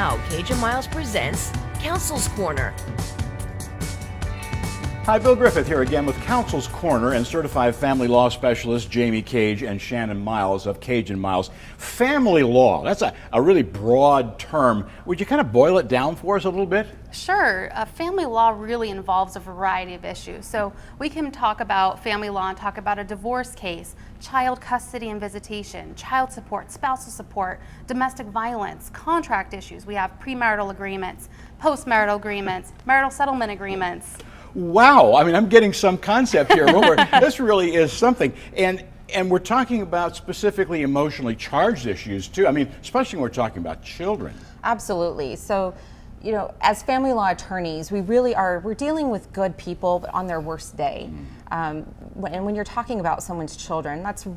now, Cajun Miles presents Counsel's Corner. Hi, Bill Griffith here again with Counsel's Corner and certified family law specialist Jamie Cage and Shannon Miles of Cajun Miles. Family law, that's a really broad term. Would you kind of boil it down for us a little bit? Sure. Family law really involves a variety of issues. So we can talk about family law and talk about a divorce case, child custody and visitation, child support, spousal support, domestic violence, contract issues. We have premarital agreements, postmarital agreements, marital settlement agreements. Wow, I mean, I'm getting some concept here. This really is something. And we're talking about specifically emotionally charged issues too. I mean, especially when we're talking about children. Absolutely. So, you know, as family law attorneys, we're dealing with good people but on their worst day. And when you're talking about someone's children, that's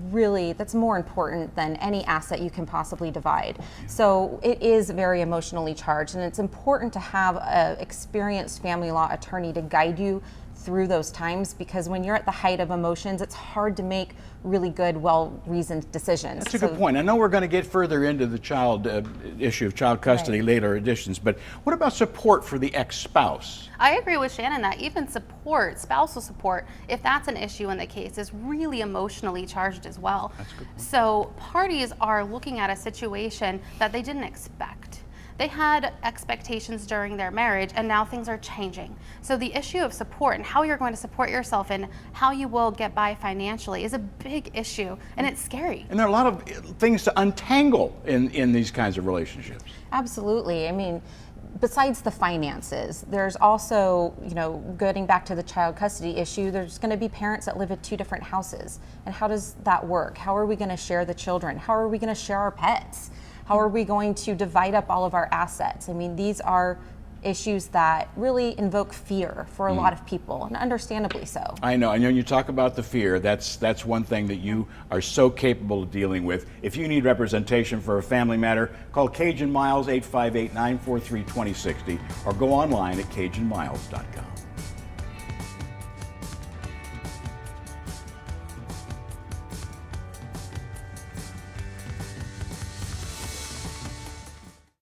more important than any asset you can possibly divide. So it is very emotionally charged, and it's important to have an experienced family law attorney to guide you through those times, because when you're at the height of emotions, it's hard to make really good, well-reasoned decisions. That's a good point. I know we're going to get further into the child issue of child custody later editions, but what about support for the ex-spouse? I agree with Shannon that even support, spousal support, if that's an issue in the case, is really emotionally charged as well. That's a good point. So parties are looking at a situation that they didn't expect. They had expectations during their marriage, and now things are changing. So the issue of support and how you're going to support yourself and how you will get by financially is a big issue, and it's scary. And there are a lot of things to untangle in these kinds of relationships. Absolutely. I mean, besides the finances, there's also, you know, getting back to the child custody issue, there's going to be parents that live at two different houses. And how does that work? How are we going to share the children? How are we going to share our pets? How are we going to divide up all of our assets? I mean, these are issues that really invoke fear for a lot of people, and understandably so. I know, and when you talk about the fear, that's one thing that you are so capable of dealing with. If you need representation for a family matter, call Cajun Miles 858-943-2060 or go online at CajunMiles.com.